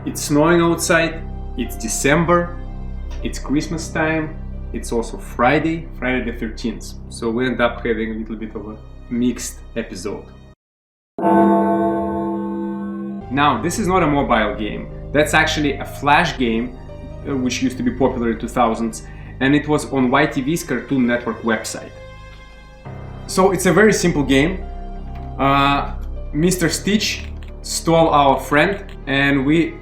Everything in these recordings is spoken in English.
It's snowing outside, it's December, it's Christmas time, it's also Friday the 13th. So we end up having a little bit of a mixed episode. Now, this is not a mobile game. That's actually a Flash game, which used to be popular in 2000s, and it was on YTV's Cartoon Network website. So it's a very simple game. Mr. Stitch stole our friend, and we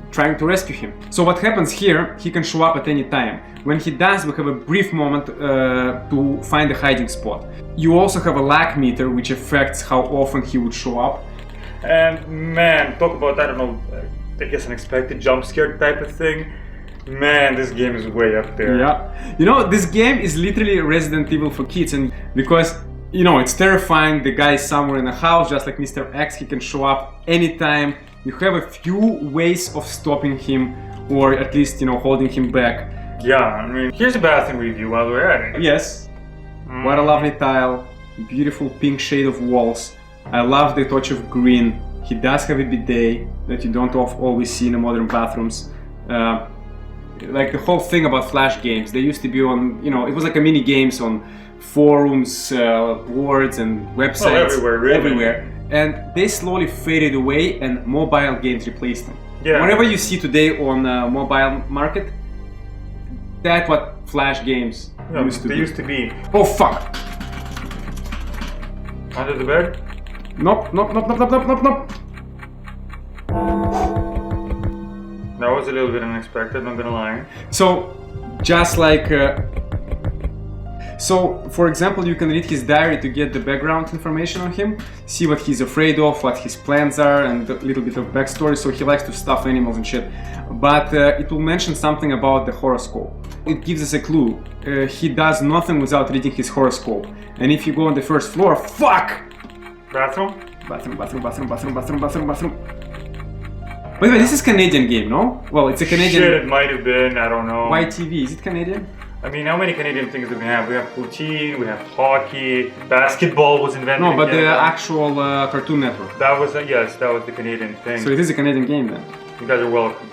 trying to rescue him. So what happens here, he can show up at any time. When he does, we have a brief moment to find a hiding spot. You also have a lag meter, which affects how often he would show up. And man, talk about, I don't know, I guess an expected jump scare type of thing. Man, this game is way up there. Yeah. You know, this game is literally Resident Evil for kids, and because, you know, it's terrifying. The guy is somewhere in the house, just like Mr. X, he can show up anytime. You have a few ways of stopping him, or at least, you know, holding him back. Yeah, I mean, here's a bathroom review while we're at it. Yes. What a lovely tile, beautiful pink shade of walls. I love the touch of green. He does have a bidet that you don't always see in modern bathrooms. Like the whole thing about Flash games, they used to be on, you know, it was like a mini games on forums, boards and websites. Everywhere, really. Everywhere. And they slowly faded away and mobile games replaced them. Yeah. Whatever you see today on mobile market, that's what Flash games used to be. Oh fuck! Under the bed? Nope. That was a little bit unexpected, not gonna lie. So, just like... So, for example, you can read his diary to get the background information on him, see what he's afraid of, what his plans are, and a little bit of backstory. So he likes to stuff animals and shit. But it will mention something about the horoscope. It gives us a clue. He does nothing without reading his horoscope. And if you go on the first floor, fuck! Bathroom? Bathroom. By the way, this is Canadian game, no? Well, it's a Canadian... Shit, it might have been, I don't know. YTV, is it Canadian? I mean, how many Canadian things do we have? We have poutine, we have hockey, basketball was invented. No, but the actual Cartoon Network. That was, yes, that was the Canadian thing. So it is a Canadian game then. You guys are welcome.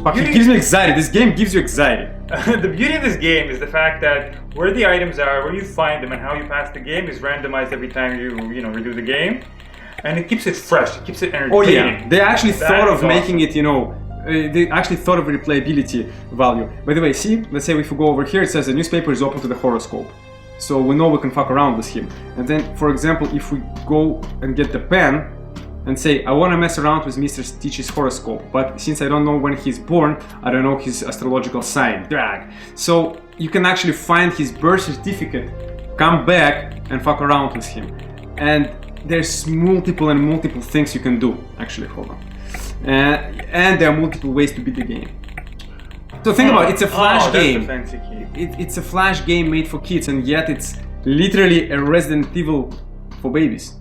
Fuck, it gives me anxiety. This game gives you anxiety. The beauty of this game is the fact that where the items are, where you find them, and how you pass the game is randomized every time you redo the game. And it keeps it fresh, it keeps it entertaining. Oh yeah, they actually thought of awesome. Making it, you know, they actually thought of replayability value. By the way, see, let's say if we go over here, it says the newspaper is open to the horoscope. So we know we can fuck around with him. And then, for example, if we go and get the pen and say, I want to mess around with Mr. Stitch's horoscope, but since I don't know when he's born, I don't know his astrological sign, drag. So you can actually find his birth certificate, come back and fuck around with him. And there's multiple things you can do. Actually, hold on. And there are multiple ways to beat the game. So think about it, it's a Flash game. That's the fancy key. It's a Flash game made for kids, and yet it's literally a Resident Evil for babies.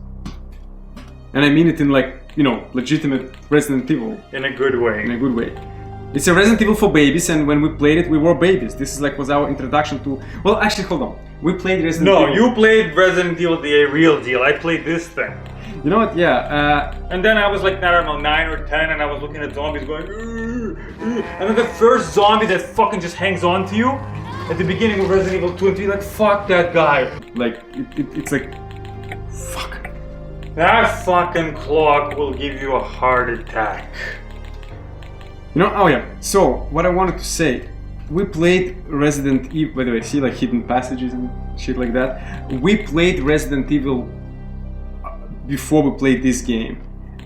And I mean it in like, you know, legitimate Resident Evil. In a good way. In a good way. It's a Resident Evil for babies, and when we played it, we were babies. This is like was our introduction to... Well, actually, hold on. We played Resident Evil... No, you played Resident Evil, the real deal. I played this thing. You know what, yeah, and then I was like, I don't know, 9 or 10, and I was looking at zombies going, and then the first zombie that fucking just hangs on to you, at the beginning of Resident Evil 2 and 3, like, fuck that guy. Like, it's like, fuck. That fucking clock will give you a heart attack. You know, oh yeah, so, what I wanted to say, we played Resident Evil, by the way, see like hidden passages and shit like that. We played Resident Evil before we played this game.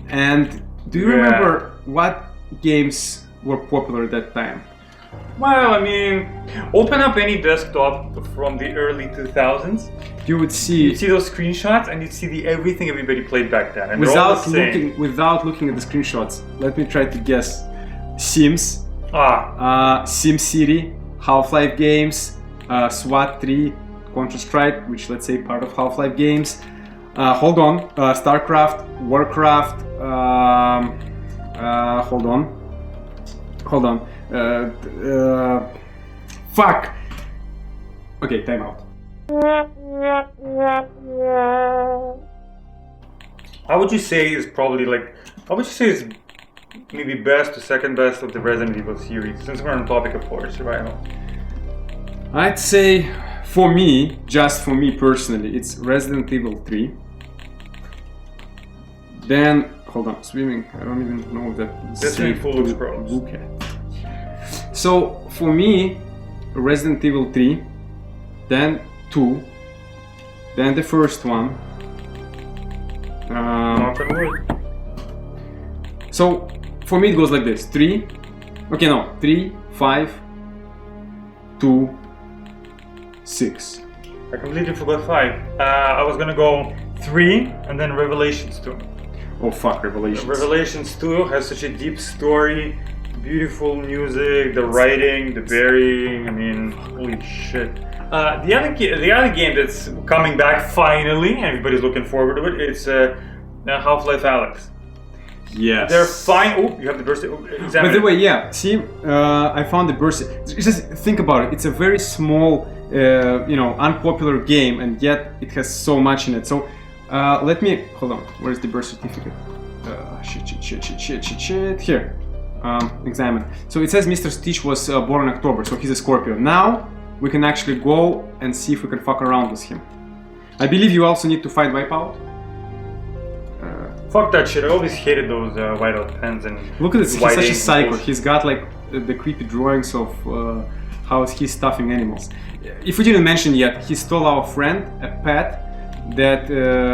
And do you remember what games were popular at that time? Well, I mean, open up any desktop from the early 2000s. You see those screenshots and you'd see everything everybody played back then. And without looking at the screenshots, let me try to guess. Sims, SimCity, Half-Life games, SWAT 3, Counter-Strike, which let's say part of Half-Life games. Hold on, StarCraft, Warcraft, hold on, fuck! Okay, time out. How would you say is probably like, how would you say is maybe best to second best of the Resident Evil series, since we're on topic of horror survival? I'd say, for me, just for me personally, it's Resident Evil 3. Then, hold on, swimming. I don't even know that. This thing full of scrolls. Okay. So for me, Resident Evil 3, then 2, then the first one. Knock on wood. So for me it goes like this: 3, okay, no, 3, 5, 2, 6. I completely forgot 5. I was gonna go 3 and then Revelations 2. Oh fuck, Revelations. Revelations 2 has such a deep story, beautiful music, the writing, the burying. I mean, holy shit. The other game that's coming back finally, and everybody's looking forward to it, it's Half-Life Alyx. Yes. They're fine. Oh, you have the burst. By the way, yeah. See, I found the burst. Just think about it. It's a very small, unpopular game, and yet it has so much in it. So, let me hold on. Where's the birth certificate? Shit. Here. Examine. So it says Mr. Stitch was born in October, so he's a Scorpio. Now we can actually go and see if we can fuck around with him. I believe you also need to find Wipeout. Fuck that shit. I always hated those whiteout pens and. Look at this. He's such a whiting psycho. bullshit. He's got like the creepy drawings of how he's stuffing animals. If we didn't mention yet, he stole our friend, a pet. That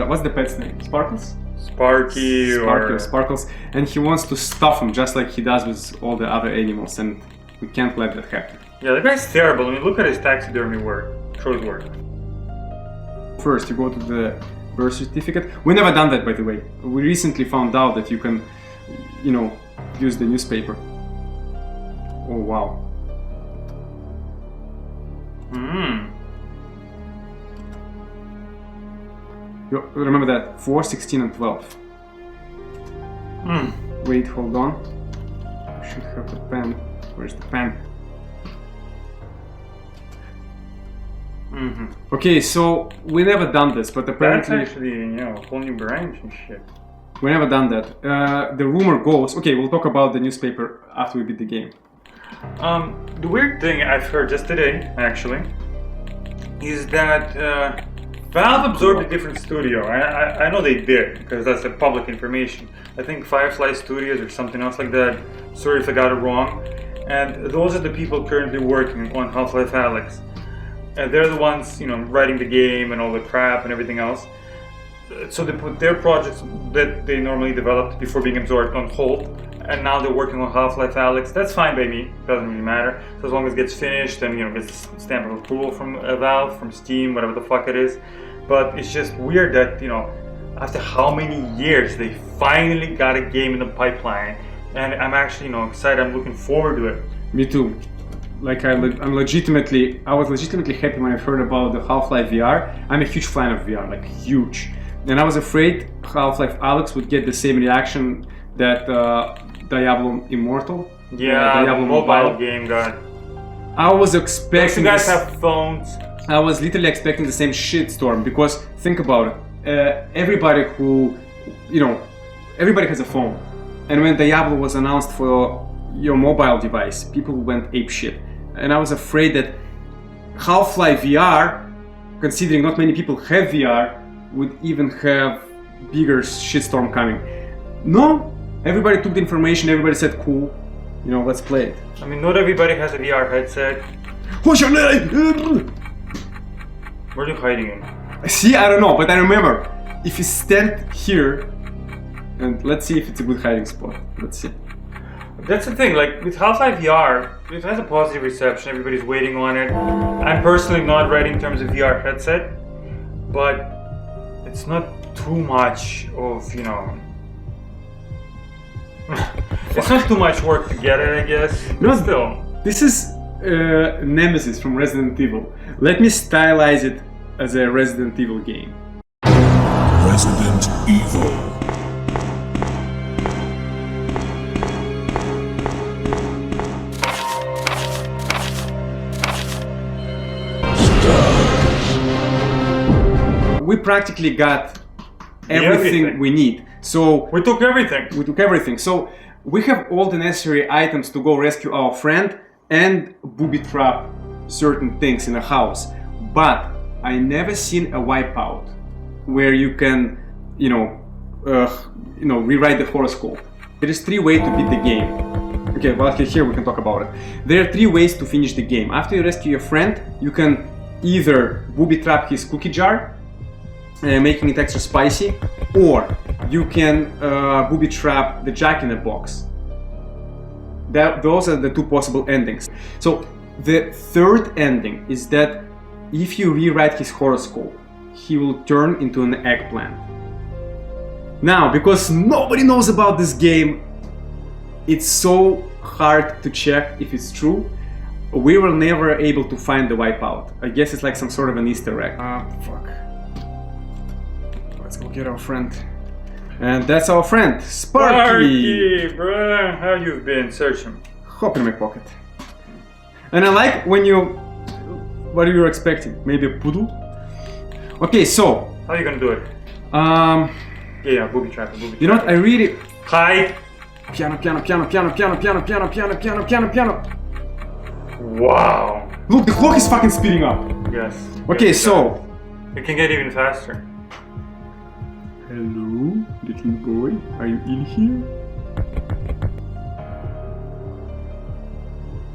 what's the pet's name? Sparkles. Sparky or Sparkles, and he wants to stuff him just like he does with all the other animals, and we can't let that happen. Yeah, the guy's terrible. I mean, look at his taxidermy work. Shows work. First, you go to the birth certificate. We never done that, by the way. We recently found out that you can, use the newspaper. Oh wow. You remember that 4, 16, and 12. Wait, hold on. I should have the pen. Where's the pen? Okay, so we never done this, but apparently That's actually, a whole new branch and shit. we never done that. The rumor goes. Okay, we'll talk about the newspaper after we beat the game. The weird thing I've heard just today, actually, is that Valve absorbed a different studio. I know they did, because that's a public information. I think Firefly Studios or something else like that. Sorry if I got it wrong. And those are the people currently working on Half-Life Alyx. They're the ones, writing the game and all the crap and everything else. So they put their projects that they normally developed before being absorbed on hold, and now they're working on Half-Life Alyx. That's fine by me. Doesn't really matter. So as long as it gets finished and gets a stamp of approval from Valve, from Steam, whatever the fuck it is. But it's just weird that after how many years they finally got a game in the pipeline, and I'm actually excited. I'm looking forward to it. Me too. Like I was legitimately happy when I heard about the Half-Life VR. I'm a huge fan of VR, like huge. And I was afraid Half-Life Alyx would get the same reaction that Diablo Immortal. Yeah, Diablo mobile game got. I was Those expecting. guys have phones. I was literally expecting the same shitstorm because think about it. Everybody has a phone, and when Diablo was announced for your mobile device, people went apeshit. And I was afraid that Half-Life VR, considering not many people have VR, would even have bigger shitstorm coming. No, everybody took the information, everybody said cool, let's play it. I mean, not everybody has a VR headset. What's your name? Where are you hiding in? See, I don't know, but I remember, if you stand here, and let's see if it's a good hiding spot. Let's see. That's the thing, like with Half-Life VR, it has a positive reception, everybody's waiting on it. I'm personally not ready in terms of VR headset, but it's not too much of, it's not too much work to get it, I guess. No, Still. This is Nemesis from Resident Evil. Let me stylize it as a Resident Evil game. Resident Evil. We practically got everything we need. So We took everything. we took everything. So we have all the necessary items to go rescue our friend and booby trap certain things in a house. But I never seen a wipeout where you can, rewrite the horoscope. There is 3 ways to beat the game. Okay, well here we can talk about it. There are 3 ways to finish the game. After you rescue your friend, you can either booby trap his cookie jar, making it extra spicy, or you can booby trap the Jack-in-the-Box. Those are the 2 possible endings. So the 3rd ending is that if you rewrite his horoscope, he will turn into an eggplant. Now, because nobody knows about this game, it's so hard to check if it's true. We were never able to find the wipeout. I guess it's like some sort of an Easter egg. Fuck. Let's go get our friend. And that's our friend, Sparky! Bruh, how you been? Search him. Hop in my pocket. And I like when you... What are you expecting? Maybe a poodle? Okay, so... How you gonna do it? Yeah, booby trap. You know what? I really... Hide. Piano, piano, piano, piano, piano, piano, piano, piano, piano, piano, piano. Wow. Look, the clock is fucking speeding up. Yes. Okay, Yes, so... it can get even faster. Hello, little boy. Are you in here?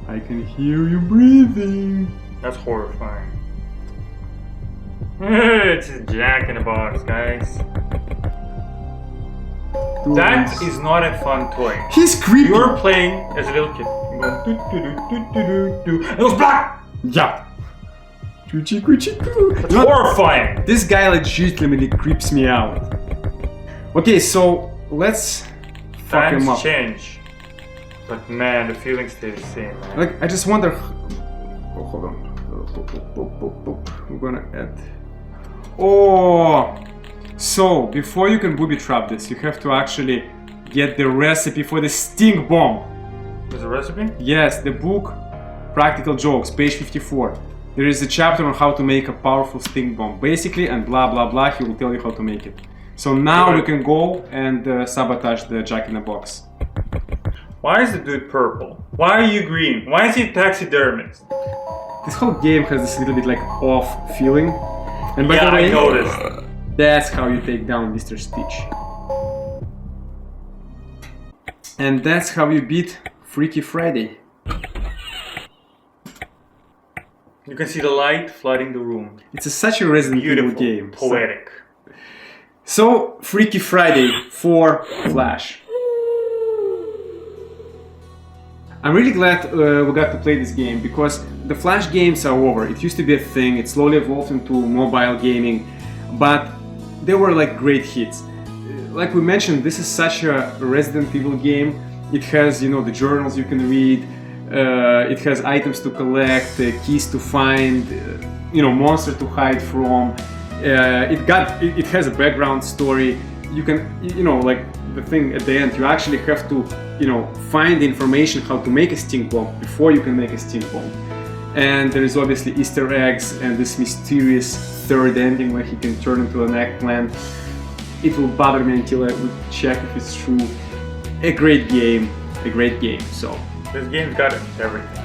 I can hear you breathing. That's horrifying. It's a Jack-in-the-Box, guys. That is not a fun toy. He's creepy. You're playing as a little kid. You're going do. It was black. Yeah. Choo-choo-choo-choo. It's horrifying. This guy legitimately creeps me out. Okay, so let's fuck him Times up. change, but man, the feeling stays the same. Man. Like, I just wonder. Oh, hold on. We're gonna add. Oh. So before you can booby trap this, you have to actually get the recipe for the stink bomb. There's a recipe? Yes, the book Practical Jokes, page 54. There is a chapter on how to make a powerful stink bomb. Basically, and blah blah blah, he will tell you how to make it. So now we can go and sabotage the Jack-in-the-Box. Why is the dude purple? Why are you green? Why is he taxidermist? This whole game has this little bit like off feeling. And by Yeah, the way, I noticed. that's how you take down Mr. Stitch. And that's how you beat Freaky Friday. You can see the light flooding the room. It's such a Resident Evil Beautiful, game. poetic. So, Freaky Friday for Flash. I'm really glad we got to play this game because the Flash games are over. It used to be a thing, it slowly evolved into mobile gaming, but they were like great hits. Like we mentioned, this is such a Resident Evil game. It has, the journals you can read, it has items to collect, keys to find, monster to hide from. It has a background story. You can, like the thing at the end, you actually have to, find the information how to make a stink bomb before you can make a stink bomb. And there is obviously Easter eggs and this mysterious 3rd ending where he can turn into an eggplant. It will bother me until I would check if it's true. A great game, so. This game's got everything.